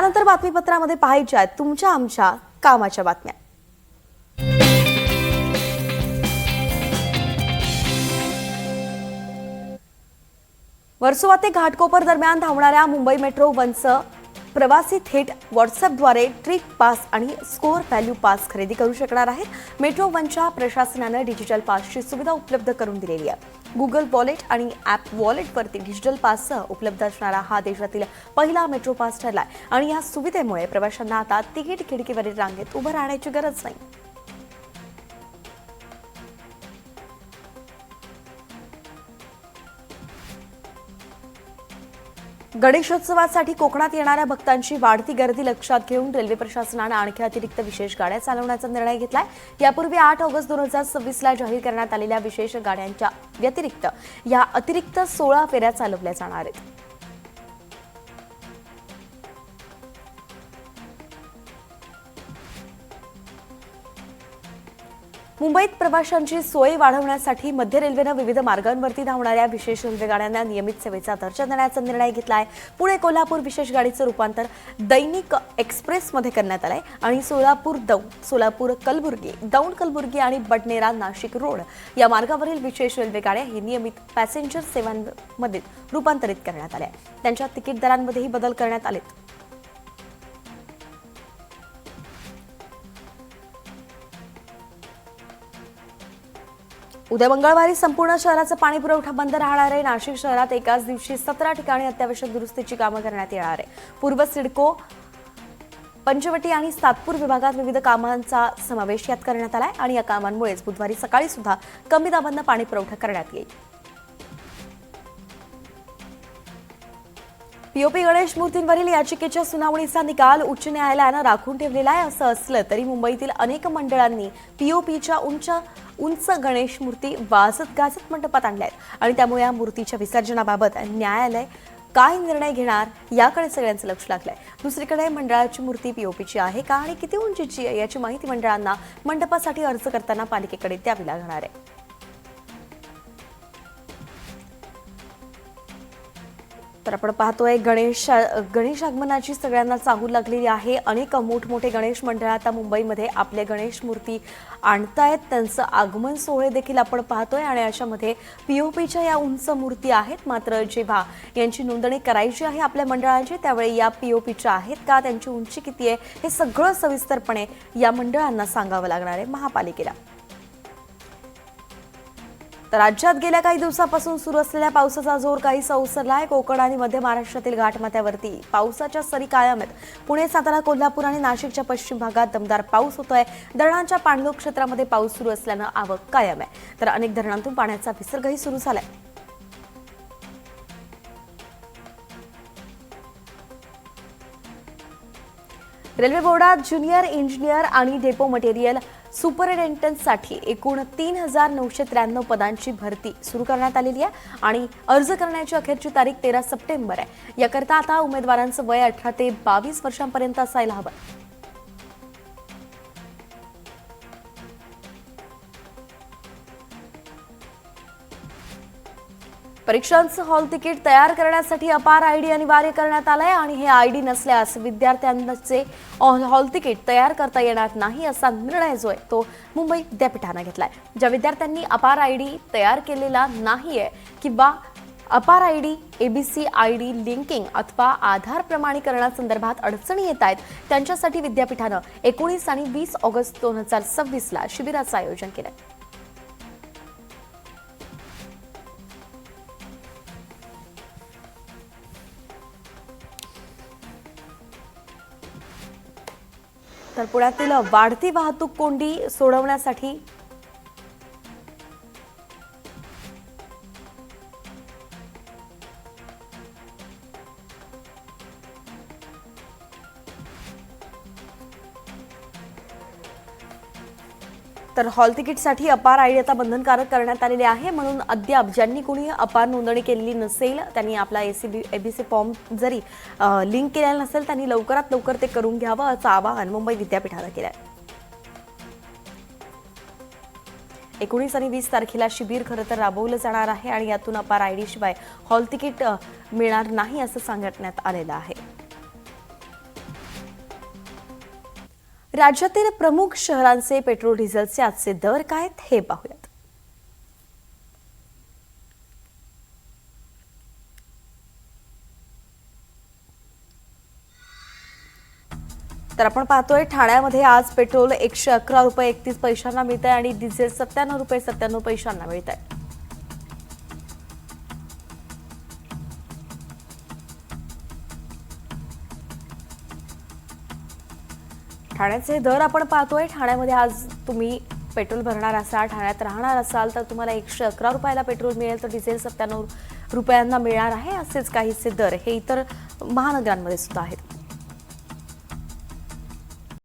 यानंतर बातमीपत्रामध्ये पाहायच्या आहेत तुमच्या आमच्या कामाच्या बातम्या। वर्सोवा ते घाटकोपर दरम्यान धावणाऱ्या मुंबई मेट्रो वनचं प्रवासी थेट व्हॉट्सअपद्वारे ट्रिप पास आणि स्कोअर व्हॅल्यू पास खरेदी करू शकणार आहेत। मेट्रो वनच्या प्रशासनाने डिजिटल पासची सुविधा उपलब्ध करून दिलेली आहे। गुगल वॉलेट आणि ॲप वॉलेटवरती डिजिटल पाससह उपलब्ध असणारा हा देशातील पहिला मेट्रो पास ठरलाय आणि या सुविधेमुळे प्रवाशांना आता तिकीट खिडकीवरील रांगेत उभं राहण्याची गरज नाही। गणेशोत्सवासाठी कोकणात येणाऱ्या भक्तांची वाढती गर्दी लक्षात घेऊन रेल्वे प्रशासनाने आणखी अतिरिक्त विशेष गाड्या चालवण्याचा निर्णय घेतलाय। यापूर्वी 8 ऑगस्ट 2026 ला जाहीर करण्यात आलेल्या विशेष गाड्यांच्या व्यतिरिक्त या अतिरिक्त 16 फेऱ्या चालवल्या जाणार आहेत। मुंबईत प्रवाशांची सोय वाढवण्यासाठी मध्य रेल्वेने विविध मार्गांवरती धावणाऱ्या विशेष रेल्वेगाड्यांना नियमित सेवेचा दर्जा देण्याचा निर्णय घेतलाय। पुणे कोल्हापूर विशेष गाडीचं रूपांतर दैनिक एक्सप्रेसमध्ये करण्यात आलंय आणि सोलापूर दौंड, सोलापूर कलबुर्गी, दौंड कलबुर्गी आणि बडनेरा नाशिक रोड या मार्गावरील विशेष रेल्वेगाड्या ही नियमित पॅसेंजर सेवांमध्ये रूपांतरित करण्यात आल्या। त्यांच्या तिकीट दरांमध्येही बदल करण्यात आलेत। उद्या मंगळवारी संपूर्ण शहराचा पाणी पुरवठा बंद राहणार आहे। नाशिक शहरात एकाच दिवशी 17 ठिकाणी अत्यावश्यक दुरुस्तीची कामं करण्यात येणार आहे। पूर्व सिडको, पंचवटी आणि सातपूर विभागात विविध कामांचा समावेश यात करण्यात आलाय आणि या कामांमुळेच बुधवारी सकाळी सुद्धा कमी दाबानं पाणी पुरवठा करण्यात येईल। पीओपी गणेश मूर्तींवरील याचिकेच्या सुनावणीचा निकाल उच्च न्यायालयानं राखून ठेवलेला आहे। असं असलं तरी मुंबईतील अनेक मंडळांनी पीओपीच्या उंच गणेश मूर्ती वाजत गाजत मंडपात आणल्या आहेत आणि त्यामुळे या मूर्तीच्या विसर्जनाबाबत न्यायालय काय निर्णय घेणार याकडे सगळ्यांचं लक्ष लागलंय। दुसरीकडे मंडळाची मूर्ती पीओपीची आहे का आणि किती उंचीची आहे याची माहिती मंडळांना मंडपासाठी अर्ज करताना पालिकेकडे द्यावी लागणार आहे। तर आपण पाहतोय गणेश आगमनाची सगळ्यांना चाहूल लागलेली आहे। अनेक मोठमोठे गणेश मंडळ आता मुंबईमध्ये आपले गणेश मूर्ती आणतायत, त्यांचं आगमन सोहळे देखील आपण पाहतोय आणि अशामध्ये पीओपीच्या या उंच मूर्ती आहेत। मात्र जेव्हा यांची नोंदणी करायची आहे आपल्या मंडळांची त्यावेळी या पीओपीच्या आहेत का, त्यांची उंची किती आहे हे सगळं सविस्तरपणे या मंडळांना सांगावं लागणार आहे महापालिकेला। तर राज्यात गेल्या काही दिवसापासून सुरू असलेल्या पावसाचा जोर काहीसा ओसरलाय। कोकण आणि मध्य महाराष्ट्रातील घाटमाथ्यावरती पावसाच्या सरी कायम आहेत। पुणे, सातारा, कोल्हापूर आणि नाशिकच्या पश्चिम भागात दमदार पाऊस होतोय। धरणांच्या पाणलोट क्षेत्रामध्ये पाऊस सुरू असल्यानं आवक कायम आहे, तर अनेक धरणांतून पाण्याचा विसर्गही सुरू झालाय। रेल्वे बोर्डात ज्युनियर इंजिनियर आणि डेपो मटेरियल सुपरिटेंडंटसाठी एकूण 3993 पदांची भरती सुरू करण्यात आलेली आहे आणि अर्ज करण्याची अखेरची तारीख 13 सप्टेंबर आहे। याकरता आता उमेदवारांचं वय 18 ते 22 वर्षांपर्यंत असायला हवं। परीक्षांचं हॉल तिकीट तयार करण्यासाठी अपार आयडी अनिवार्य करण्यात आलाय आणि हे आयडी नसल्यास विद्यार्थ्यांचे हॉल तिकीट तयार करता येणार नाही असा निर्णय जो आहे तो मुंबई विद्यापीठाने घेतलाय। ज्या विद्यार्थ्यांनी अपार आयडी तयार केलेला नाहीये किंवा अपार आयडी, एबीसी आयडी लिंकिंग अथवा आधार प्रमाणीकरणासंदर्भात अडचणी येत आहेत त्यांच्यासाठी विद्यापीठानं 19 आणि 20 ऑगस्ट 2026 ला शिबिराचं आयोजन केलंय। तर पुण्यातील वाढती वाहतूक कोंडी सोडवण्यासाठी हॉल तिकीटसाठी अपार आयडी आता बंधनकारक करण्यात आलेली आहे। म्हणून अद्याप ज्यांनी कोणी अपार नोंदणी केलेली नसेल त्यांनी आपला एबीसी फॉर्म जरी लिंक केलेला नसेल त्यांनी लवकरात लवकर ते करून घ्यावं असं आवाहन मुंबई विद्यापीठाने केलं आहे। 19 आणि 20 तारखेला शिबिर खरं तर राबवलं जाणार आहे आणि यातून अपार आयडी शिवाय हॉल तिकीट मिळणार नाही असं सांगण्यात आलेलं आहे। राज्यातील प्रमुख शहरांचे पेट्रोल डिझेलचे आजचे दर काय आहेत हे पाहूयात. तर आपण पाहतोय ठाण्यामध्ये आज पेट्रोल 111 रुपये 31 पैशांना मिळत आहे आणि डिझेल 97 रुपये 97 पैशांना मिळत आहे. ठाण्याचे दर आपण पाहतोय. ठाण्यामध्ये आज तुम्ही पेट्रोल भरणार असाल, ठाण्यात राहणार असाल तर तुम्हाला 111 रुपयाला पेट्रोल मिळेल, तर डिझेल 97 रुपयांना मिळणार आहे. असेच काहीसे दर हे इतर महानगरांमध्ये सुद्धा आहेत.